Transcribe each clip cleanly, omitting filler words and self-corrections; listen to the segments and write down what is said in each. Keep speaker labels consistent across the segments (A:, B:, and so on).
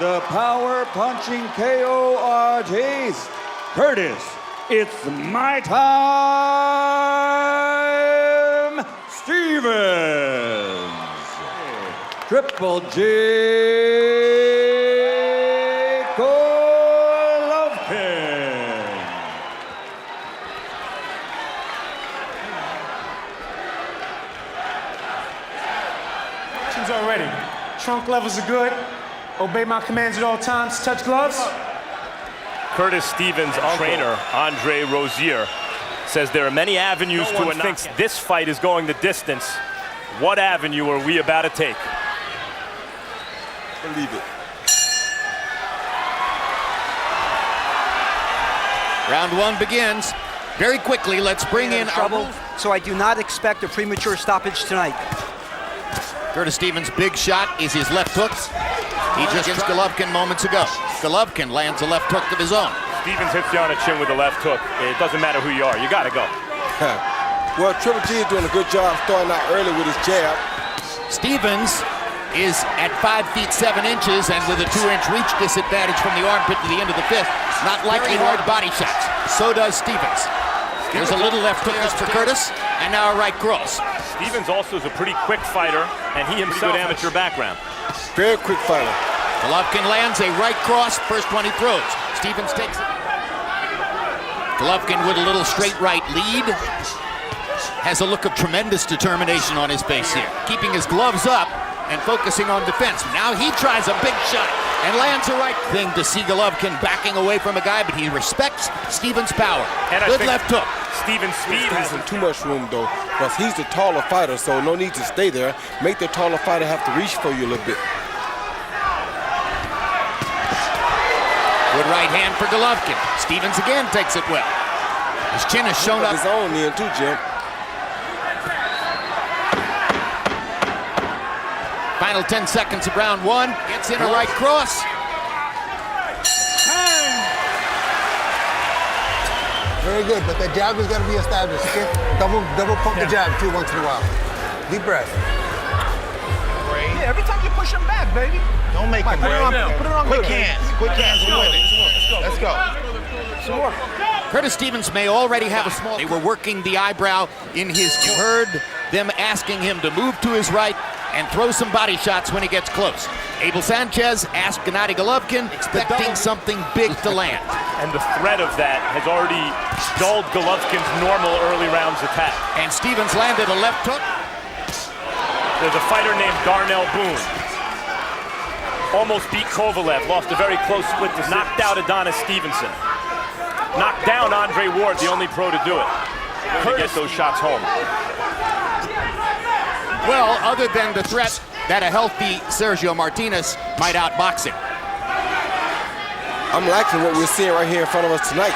A: the power punching KO artist, Curtis, it's my time, Stevens. Triple G Golovkin.
B: Actions already. Trunk levels are good. Obey my commands at all times. Touch gloves.
C: Curtis Stevens' trainer, Andre Rozier, says there are many avenues to a knockout. Thinks this fight is going the distance. What avenue are we about to take?
D: Believe it.
E: Round one begins. Very quickly, let's bring in
F: trouble. So I do not expect a premature stoppage tonight.
E: Curtis Stevens' big shot is his left hook. He just against Golovkin moments ago. Golovkin lands a left hook of his own.
C: Stevens hits you on the chin with the left hook. It doesn't matter who you are, you gotta go.
D: Well, Triple G is doing a good job starting out early with his jab.
E: Stevens is at 5 feet 7 inches and with a 2-inch reach disadvantage from the armpit to the end of the fist. Not likely hard body shots. So does Stevens. There's a little left hook for Curtis, and now a right cross.
C: Stevens also is a pretty quick fighter, and he himself has an amateur background.
D: Very quick fighter.
E: Golovkin lands a right cross, first one he throws. Stevens takes it. Golovkin with a little straight right lead. Has a look of tremendous determination on his face here. Keeping his gloves up and focusing on defense. Now he tries a big shot and lands a right thing to see Golovkin backing away from a guy, but he respects Stevens' power. And good left hook.
C: Stevens' speed
D: hasn't too much room though, because he's the taller fighter, so no need to stay there. Make the taller fighter have to reach for you a little bit.
E: Good right hand for Golovkin. Stevens again takes it well. His chin has shown up.
D: His own in too, Jim.
E: Final 10 seconds of round one. Gets in a right cross.
G: Very good, but the jab is going to be established, okay? Double pump the jab too once in a while. Deep breath.
F: Yeah, every time you push him back, baby.
G: Don't make him,
F: put it on
G: quick hands. Quick hands will win it. Let's go.
F: Some more.
E: Curtis Stevens may already have a small... They were working the eyebrow in his... You heard them asking him to move to his right and throw some body shots when he gets close. Abel Sanchez asked Gennady Golovkin, expecting something big to land.
C: And the threat of that has already dulled Golovkin's normal early rounds attack.
E: And Stevens landed a left hook.
C: There's a fighter named Darnell Boone. Almost beat Kovalev, lost a very close split, knocked out Adonis Stevenson. Knocked down Andre Ward, the only pro to do it. To get those shots home.
E: Well, other than the threat that a healthy Sergio Martinez might outbox him.
D: I'm liking what we're seeing right here in front of us tonight.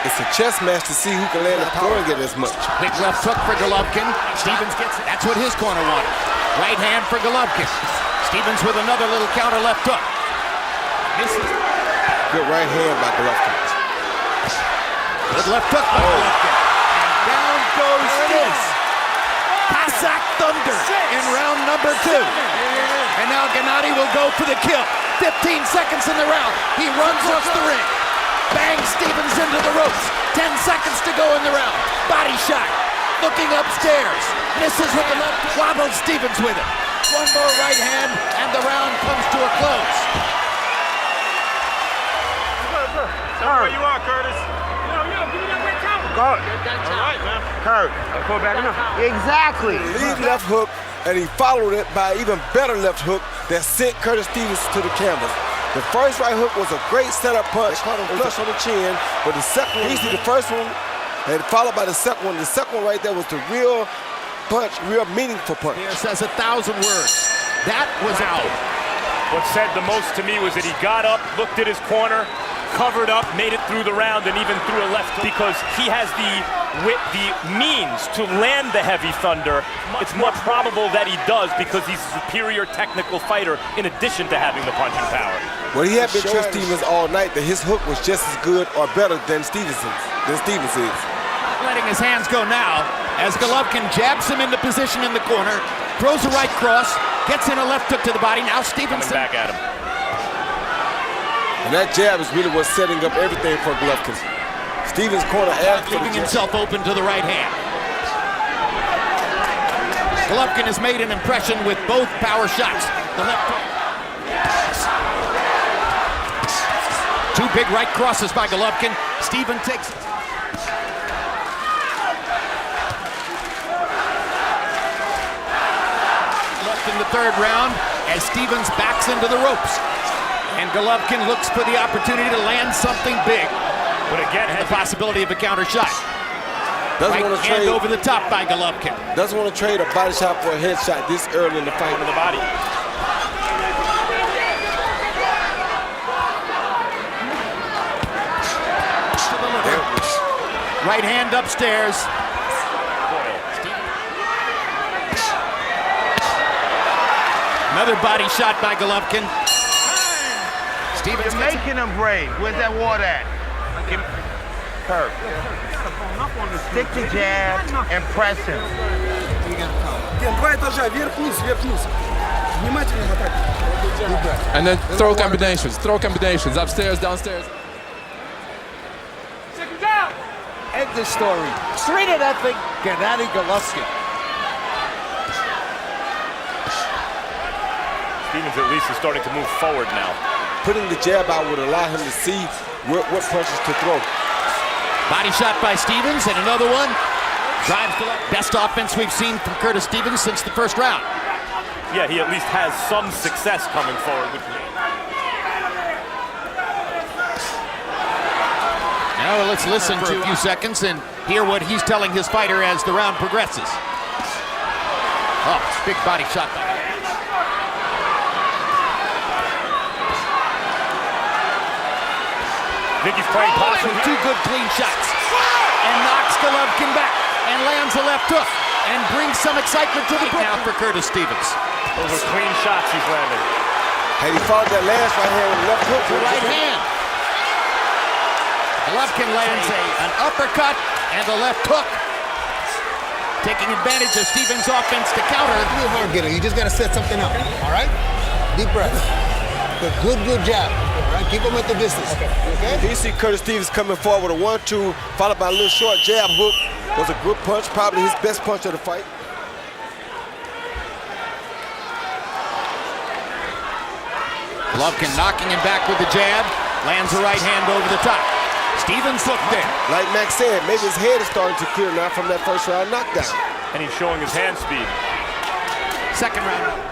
D: It's a chess match to see who can land the floor and get as much.
E: Big left hook for Golovkin. Stevens gets it. That's what his corner wanted. Right hand for Golovkin. Stevens with another little counter left hook. Misses.
D: Good right hand by Golovkin.
E: Good left hook by Golovkin. And down goes Stevens. Kazakh Thunder in round number 2. And now Gennady will go for the kill. 15 seconds in the round. He runs off the ring. Bangs Stevens into the ropes. 10 seconds to go in the round. Body shot. Looking upstairs. Misses with the left. Wobbles Stevens with it. One more right hand, and the round comes to a close.
B: Tell me where you are, Curtis. Give me that red towel.
G: Go.
B: All right, man.
G: Kurt.
B: Pull back enough.
G: Exactly.
D: Lead left hook, and he followed it by an even better left hook that sent Curtis Stevens to the canvas. The first right hook was a great setup punch, flush on the chin, but the second one, easily the first one, and followed by the second one. The second one right there was the real punch, real meaningful punch.
E: Here says 1,000 words. That was out.
C: What said the most to me was that he got up, looked at his corner, covered up, made it through the round, and even threw a left because he has the means to land the heavy thunder. It's more probable that he does because he's a superior technical fighter in addition to having the punching power.
D: Well, he had been trusting Stevens all night that his hook was just as good or better than Stevens is.
E: letting his hands go now as Golovkin jabs him into position in the corner, throws a right cross, gets in a left hook to the body. Now Stevenson
C: back at him.
D: And that jab is really what's setting up everything for Golovkin. Stevens' corner asked for the
E: leaving
D: jab.
E: himself open to the right hand. Golovkin has made an impression with both power shots. The left hook. Two big right crosses by Golovkin. Steven takes it. Left in the third round as Stevens backs into the ropes. And Golovkin looks for the opportunity to land something big.
C: But again,
E: The possibility of a counter shot.
D: Doesn't
E: Right
D: want to
E: hand
D: trade.
E: over the top by Golovkin.
D: Doesn't want to trade a body shot for a headshot this early in the fight.
C: to the body.
E: Right hand upstairs. Another body shot by Golovkin. Stevens
F: You're making him brave. Where's that water at? Curve. Stick the jab and press him.
H: And then throw combinations, upstairs, downstairs.
I: End the story. 3-0, Gennady Golovkin.
C: Stevens at least is starting to move forward now.
D: Putting the jab out would allow him to see what punches to throw.
E: Body shot by Stevens, and another one. Drives the best offense we've seen from Curtis Stevens since the first round.
C: Yeah, he at least has some success coming forward.
E: Now let's listen to a few seconds and hear what he's telling his fighter as the round progresses. Oh, big body shot by him.
C: Think he's playing possum?
E: Two good clean shots. And knocks Golovkin back and lands a left hook and brings some excitement to the break now for Curtis Stevens.
C: Those are clean shots he's landing.
D: Had he fought that last right hand with a left hook.
E: The right hand. Golovkin lands an uppercut and a left hook. Taking advantage of Stevens' offense to counter.
G: You're a hard getter. You just got to set something up. All right? Deep breath. Good jab. All right? Keep him at the distance. Okay?
D: You see Curtis Stevens coming forward with a 1-2, followed by a little short jab hook. Was a good punch, probably his best punch of the fight.
E: Golovkin knocking him back with the jab. Lands a right hand over the top. Stevens hooked there.
D: Like Max said, maybe his head is starting to clear now from that first round knockdown.
C: And he's showing his hand speed.
E: Second round.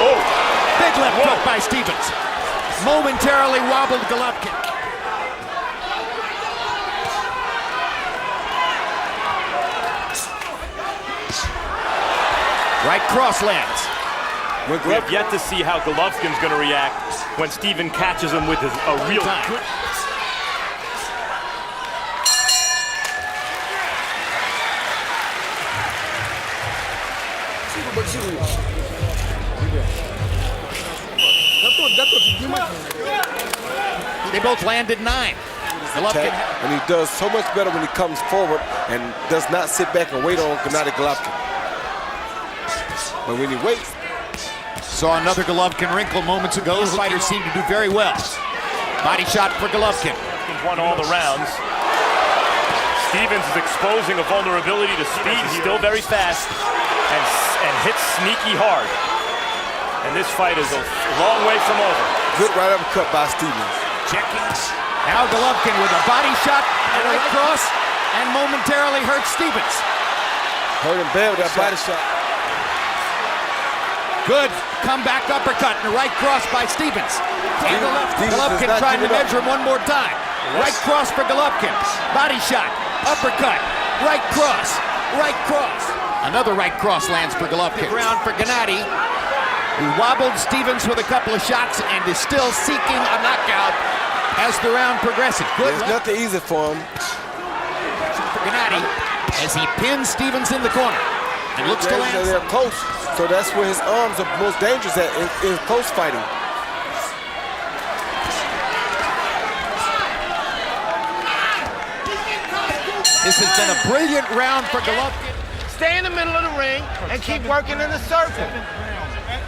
C: Oh!
E: Big left hook by Stevens. Momentarily wobbled Golovkin. Right cross lands.
C: We have yet to see how Golovkin's going to react when Steven catches him with a real good.
E: They both landed 9. Golovkin.
D: And he does so much better when he comes forward and does not sit back and wait on Gennady Golovkin. But when he waits,
E: Saw another Golovkin wrinkle moments ago. The fighters seem to do very well. Body shot for Golovkin.
C: Won all the rounds. Stevens is exposing a vulnerability to speed. He's still very fast and hits sneaky hard. And this fight is a long way from over.
D: good right uppercut by Stevens.
E: Checking. Now Golovkin with a body shot and a right cross and momentarily hurts Stevens.
D: Hurt him bad with that body shot.
E: Good comeback uppercut and a right cross by Stevens. And the left. Golovkin trying to measure him one more time. Right cross for Golovkin. Body shot. Uppercut. Right cross. Right cross. Another right cross lands for Golovkin. Round for Gennady, who wobbled Stevens with a couple of shots and is still seeking a knockout as the round progresses. Good.
D: It's nothing easy for him.
E: For Gennady as he pins Stevens in the corner and looks to land.
D: They're close, so that's where his arms are most dangerous at in close fighting.
E: This has been a brilliant round for Golovkin.
F: Stay in the middle of the ring and keep working in the circle.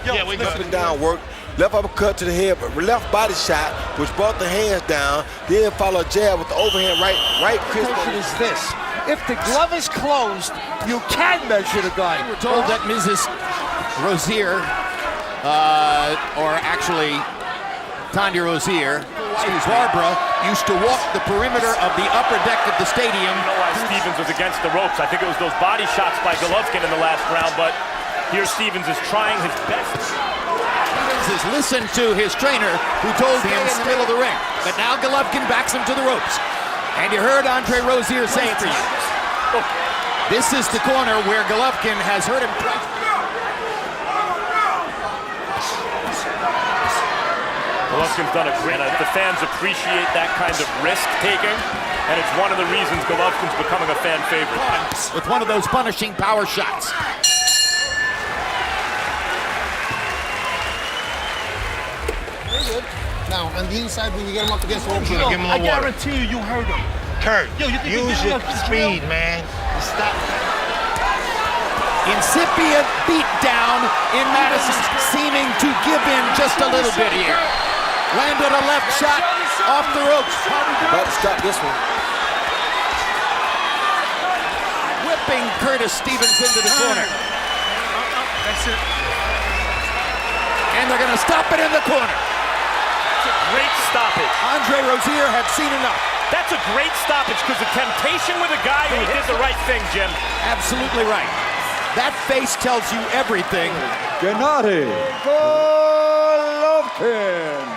F: Yeah, we
D: Up and down work. Left uppercut to the head, but left body shot, which brought the hands down. Then follow a jab with the overhand right crisp.
I: Is this. If the glove is closed, you can measure the guy.
E: We're told that Mrs. Rozier, or actually Tanya Rozier, Barbara, used to walk the perimeter of the upper deck of the stadium.
C: I don't know why Stevens was against the ropes. I think it was those body shots by Golovkin in the last round, but here Stevens is trying his best.
E: Stevens has listened to his trainer, who told him in the middle of the ring. But now Golovkin backs him to the ropes. And you heard Andre Rozier say it for you. This is the corner where Golovkin has hurt him twice.
C: Golovkin's done a great, the fans appreciate that kind of risk-taking, and it's one of the reasons Golovkin's becoming a fan favorite.
E: With one of those punishing power shots.
G: Very good. Now, on the inside, when you get him up against the ropes,
F: Give him a little water.
I: you heard him.
F: Kurt, use your speed, man. Stop.
E: Incipient beatdown in Madison, seeming to give in just a little bit here. Landed a left shot off the ropes.
D: About to stop this one.
E: Whipping Curtis Stevens into the corner.
B: That's it.
E: And they're going to stop it in the corner.
C: Great stoppage.
E: Andre Rozier had seen enough.
C: That's a great stoppage because the temptation with a guy who did the right thing, Jim.
E: Absolutely right. That face tells you everything.
A: Gennady Golovkin.